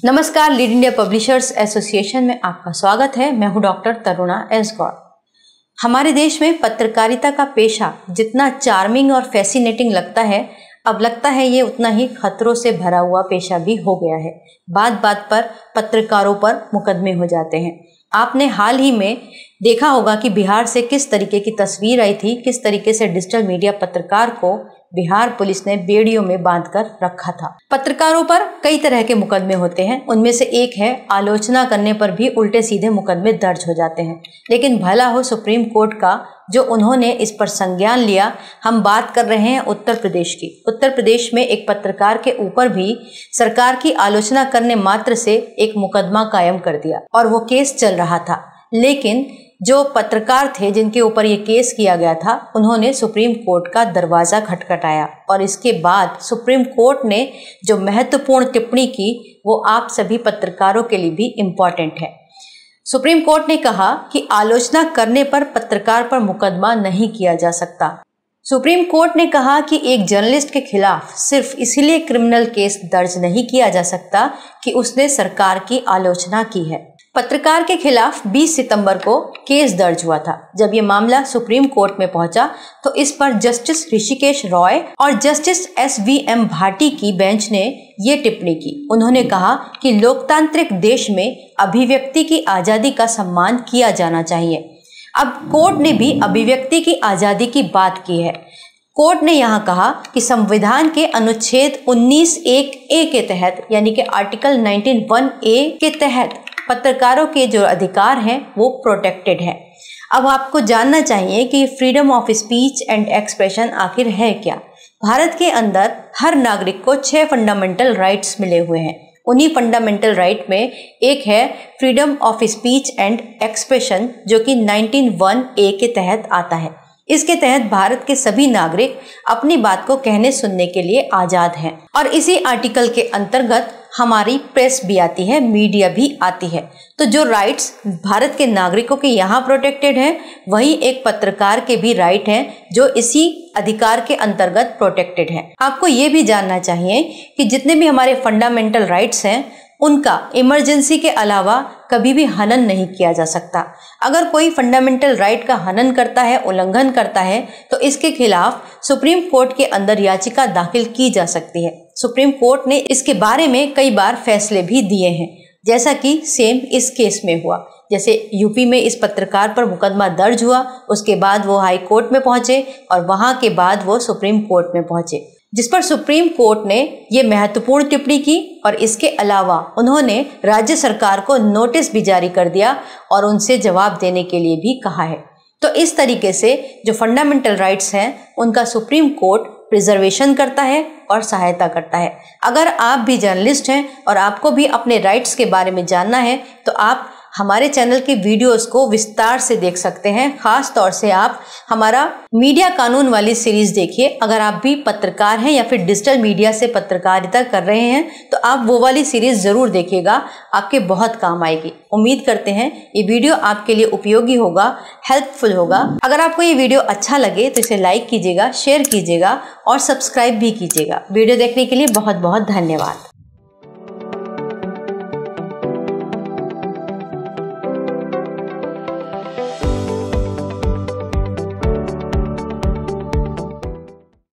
नमस्कार, lead India publishers association में आपका स्वागत है। मैं हूं डॉक्टर तरुणा एस गौड़। हमारे देश में पत्रकारिता का पेशा जितना चार्मिंग और फैसिनेटिंग लगता है, अब लगता है ये उतना ही खतरों से भरा हुआ पेशा भी हो गया है। बात बात पर पत्रकारों पर मुकदमे हो जाते हैं। आपने हाल ही में देखा होगा कि बिहार से किस तरीके की तस्वीर आई थी, किस तरीके से डिजिटल मीडिया पत्रकार को बिहार पुलिस ने बेड़ियों में बांधकर रखा था। पत्रकारों पर कई तरह के मुकदमे होते हैं, उनमें से एक है आलोचना करने पर भी उल्टे सीधे मुकदमे दर्ज हो जाते हैं। लेकिन भला हो सुप्रीम कोर्ट का, जो उन्होंने इस पर संज्ञान लिया। हम बात कर रहे हैं उत्तर प्रदेश की। उत्तर प्रदेश में एक पत्रकार के ऊपर भी सरकार की आलोचना करने मात्र से एक मुकदमा कायम कर दिया और वो केस चल रहा था। लेकिन जो पत्रकार थे जिनके ऊपर ये केस किया गया था, उन्होंने सुप्रीम कोर्ट का दरवाजा खटखटाया और इसके बाद सुप्रीम कोर्ट ने जो महत्वपूर्ण टिप्पणी की वो आप सभी पत्रकारों के लिए भी इम्पोर्टेंट है। सुप्रीम कोर्ट ने कहा कि आलोचना करने पर पत्रकार पर मुकदमा नहीं किया जा सकता। सुप्रीम कोर्ट ने कहा कि एक जर्नलिस्ट के खिलाफ सिर्फ इसलिए क्रिमिनल केस दर्ज नहीं किया जा सकता कि उसने सरकार की आलोचना की है। पत्रकार के खिलाफ 20 सितंबर को केस दर्ज हुआ था। जब ये मामला सुप्रीम कोर्ट में पहुंचा तो इस पर जस्टिस ऋषिकेश रॉय और जस्टिस SVM भाटी की बेंच ने ये टिप्पणी की। उन्होंने कहा कि लोकतांत्रिक देश में अभिव्यक्ति की आजादी का सम्मान किया जाना चाहिए। अब कोर्ट ने भी अभिव्यक्ति की आजादी की बात की है। कोर्ट ने यहाँ कहा कि संविधान के अनुच्छेद 19(1)(a) के तहत, यानी कि आर्टिकल 19(1)(a) के तहत पत्रकारों के जो अधिकार हैं वो प्रोटेक्टेड है। अब आपको जानना चाहिए कि freedom of speech and expression आखिर है क्या। भारत के अंदर हर नागरिक को 6 फंडामेंटल राइट्स मिले हुए हैं। उन्हीं फंडामेंटल राइट में एक है freedom of speech and expression, जो कि 19(1)(a) के तहत आता है। इसके तहत भारत के सभी नागरिक अपनी बात को कहने सुनने के लिए आजाद हैं और इसी आर्टिकल के अंतर्गत हमारी प्रेस भी आती है, मीडिया भी आती है। तो जो राइट्स भारत के नागरिकों के यहाँ प्रोटेक्टेड हैं, वही एक पत्रकार के भी राइट हैं जो इसी अधिकार के अंतर्गत प्रोटेक्टेड है। आपको ये भी जानना चाहिए कि जितने भी हमारे फंडामेंटल राइट्स हैं उनका इमरजेंसी के अलावा कभी भी हनन नहीं किया जा सकता। अगर कोई फंडामेंटल राइट का हनन करता है, उल्लंघन करता है, तो इसके खिलाफ सुप्रीम कोर्ट के अंदर याचिका दाखिल की जा सकती है। सुप्रीम कोर्ट ने इसके बारे में कई बार फैसले भी दिए हैं, जैसा कि सेम इस केस में हुआ। जैसे यूपी में इस पत्रकार पर मुकदमा दर्ज हुआ, उसके बाद वो हाई कोर्ट में पहुंचे और वहां के बाद वो सुप्रीम कोर्ट में पहुंचे, जिस पर सुप्रीम कोर्ट ने ये महत्वपूर्ण टिप्पणी की और इसके अलावा उन्होंने राज्य सरकार को नोटिस भी जारी कर दिया और उनसे जवाब देने के लिए भी कहा है। तो इस तरीके से जो फंडामेंटल राइट्स हैं उनका सुप्रीम कोर्ट प्रिजर्वेशन करता है और सहायता करता है। अगर आप भी जर्नलिस्ट हैं और आपको भी अपने राइट्स के बारे में जानना है तो आप हमारे चैनल के वीडियोस को विस्तार से देख सकते हैं। खास तौर से आप हमारा मीडिया कानून वाली सीरीज देखिए। अगर आप भी पत्रकार हैं या फिर डिजिटल मीडिया से पत्रकारिता कर रहे हैं तो आप वो वाली सीरीज जरूर देखिएगा, आपके बहुत काम आएगी। उम्मीद करते हैं ये वीडियो आपके लिए उपयोगी होगा, हेल्पफुल होगा। अगर आपको ये वीडियो अच्छा लगे तो इसे लाइक कीजिएगा, शेयर कीजिएगा और सब्सक्राइब भी कीजिएगा। वीडियो देखने के लिए बहुत बहुत धन्यवाद।